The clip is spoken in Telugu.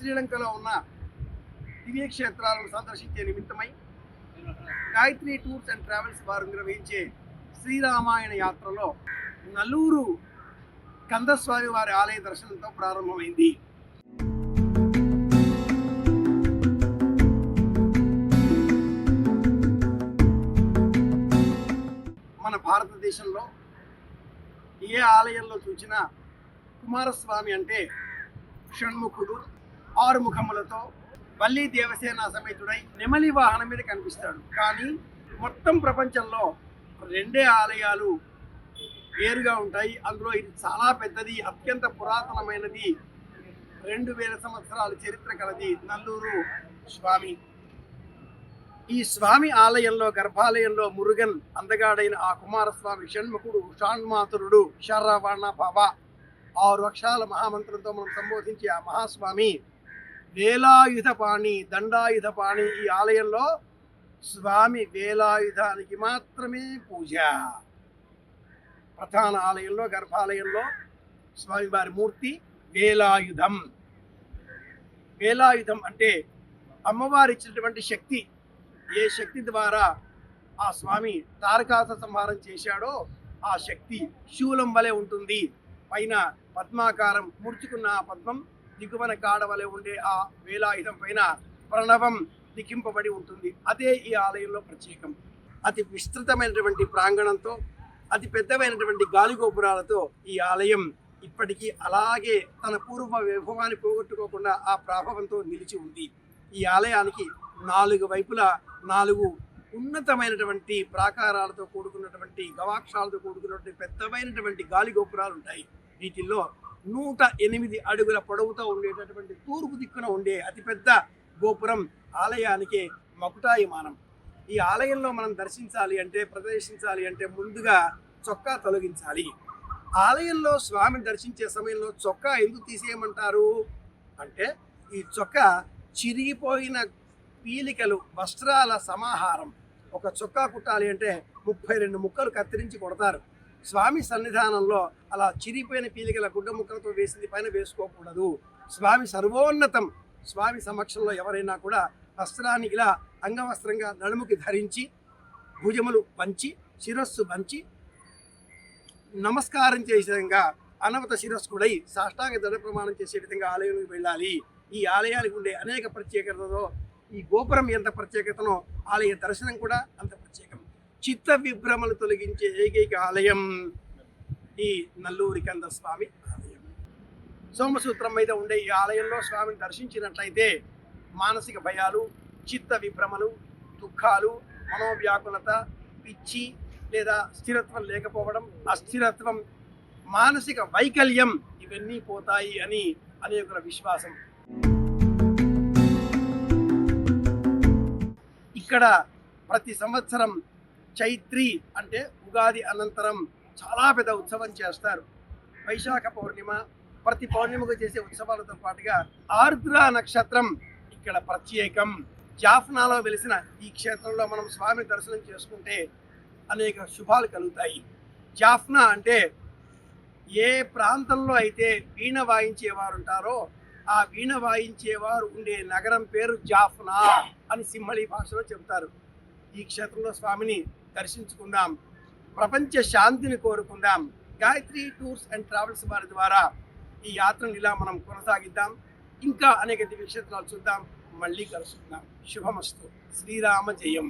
శ్రీలంకలో ఉన్న దివ్యక్షేత్రాలను సందర్శించే నిమిత్తమై గాయత్రి టూర్స్ అండ్ ట్రావెల్స్ వారు నిర్వహించే శ్రీరామాయణ యాత్రలో నల్లూరు కందస్వామి వారి ఆలయ దర్శనంతో ప్రారంభమైంది. మన భారతదేశంలో ఏ ఆలయంలో చూసినా కుమారస్వామి అంటే షణ్ముఖుడు 6 ముఖములతో వల్లి దేవసేన సమేతుడై నెమలి వాహనం మీద కనిపిస్తాడు. కానీ మొత్తం ప్రపంచంలో 2 ఆలయాలు వేరుగా ఉంటాయి. అందులో ఇది చాలా పెద్దది, అత్యంత పురాతనమైనది, 2000 సంవత్సరాల చరిత్ర కలది నల్లూరు స్వామి. ఈ స్వామి ఆలయంలో గర్భాలయంలో మురుగన్ అందగాడైన ఆ కుమారస్వామి షణ్ముఖుడు షాణ్మాతురుడు శరవణ భవ 6 అక్షరాల మహామంత్రంతో మనం సంబోధించే ఆ మహాస్వామి వేలాయుధపాణి దండాయుధపాణి. ఈ ఆలయంలో స్వామి వేలాయుధానికి మాత్రమే పూజ. ప్రధాన ఆలయంలో గర్భాలయంలో స్వామివారి మూర్తి వేలాయుధం. వేలాయుధం అంటే అమ్మవారు ఇచ్చినటువంటి శక్తి. ఏ శక్తి ద్వారా ఆ స్వామి తారకాసుర సంహారం చేశాడో ఆ శక్తి శూలం వలె ఉంటుంది. పైన పద్మాకారం ముడుచుకున్న ఆ పద్మం దిగువన కాడ వలె ఉండే ఆ వేలాయుధం పైన ప్రణవం లిఖింపబడి ఉంటుంది. అదే ఈ ఆలయంలో ప్రత్యేకం. అతి విస్తృతమైనటువంటి ప్రాంగణంతో అతి పెద్దమైనటువంటి గాలిగోపురాలతో ఈ ఆలయం ఇప్పటికీ అలాగే తన పూర్వ వైభవాన్ని పోగొట్టుకోకుండా ఆ ప్రాభవంతో నిలిచి ఉంది. ఈ ఆలయానికి 4 వైపులా 4 ఉన్నతమైనటువంటి ప్రాకారాలతో కూడుకున్నటువంటి గవాక్షాలతో కూడుకున్నటువంటి పెద్దమైనటువంటి గాలి గోపురాలు ఉంటాయి. వీటిల్లో 108 అడుగుల పొడవుతో ఉండేటటువంటి తూర్పు దిక్కున ఉండే అతిపెద్ద గోపురం ఆలయానికి మకుటాయమానం. ఈ ఆలయంలో మనం దర్శించాలి అంటే ప్రదర్శించాలి అంటే ముందుగా చొక్కా తొలగించాలి. ఆలయంలో స్వామిని దర్శించే సమయంలో చొక్కా ఎందుకు తీసేయమంటారు అంటే ఈ చొక్కా చిరిగిపోయిన పీలికలు వస్త్రాల సమాహారం. ఒక చొక్కా కుట్టాలి అంటే 32 ముక్కలు కత్తిరించి కొడతారు. స్వామి సన్నిధానంలో అలా చిరిగిపోయిన పీలికల గుడ్డ ముక్కలతో వేసింది పైన వేసుకోకూడదు. స్వామి సర్వోన్నతం. స్వామి సమక్షంలో ఎవరైనా కూడా వస్త్రాన్ని ఇలా అంగవస్త్రంగా నడుముకి ధరించి భుజములు వంచి శిరస్సు వంచి నమస్కారం చేసే విధంగా అనవత శిరస్కుడై సాష్టాంగ దడ ప్రమాణం చేసే విధంగా ఆలయానికి వెళ్ళాలి. ఈ ఆలయానికి ఉండే అనేక ప్రత్యేకతలో ఈ గోపురం ఎంత ప్రత్యేకతనో ఆలయ దర్శనం కూడా అంత ప్రత్యేకం. చిత్త విభ్రమలు తొలగించే ఏకైక ఆలయం ఈ నల్లూరి కందస్వామి ఆలయం. సోమసూత్రం మీద ఉండే ఈ ఆలయంలో స్వామిని దర్శించినట్లయితే మానసిక భయాలు, చిత్త విభ్రమలు, దుఃఖాలు, మనోవ్యాకులత, పిచ్చి లేదా స్థిరత్వం లేకపోవడం, అస్థిరత్వం, మానసిక వైకల్యం ఇవన్నీ పోతాయి అని అనేకుల విశ్వాసం. ఇక్కడ ప్రతి సంవత్సరం చైత్రి అంటే ఉగాది అనంతరం చాలా పెద్ద ఉత్సవం చేస్తారు. వైశాఖ పౌర్ణిమ, ప్రతి పౌర్ణిమకు చేసే ఉత్సవాలతో పాటుగా ఆర్ద్ర నక్షత్రం ఇక్కడ ప్రత్యేకం. జాఫ్నాలో వెలిసిన ఈ క్షేత్రంలో మనం స్వామి దర్శనం చేసుకుంటే అనేక శుభాలు కలుగుతాయి. జాఫ్నా అంటే ఏ ప్రాంతంలో అయితే వీణ వాయించేవారు ఉంటారో ఆ వీణ వాయించేవారు ఉండే నగరం పేరు జాఫ్నా అని సింహళీ భాషలో చెబుతారు. ఈ క్షేత్రంలో స్వామిని దర్శించుకుందాం, ప్రపంచ శాంతిని కోరుకుందాం. గాయత్రి టూర్స్ అండ్ ట్రావెల్స్ వారి ద్వారా ఈ యాత్రను ఇలా మనం కొనసాగిద్దాం. ఇంకా అనేక దివ్య క్షేత్రాలు చూద్దాం. మళ్ళీ కలుసుకుందాం. శుభమస్తు. శ్రీరామ జయం.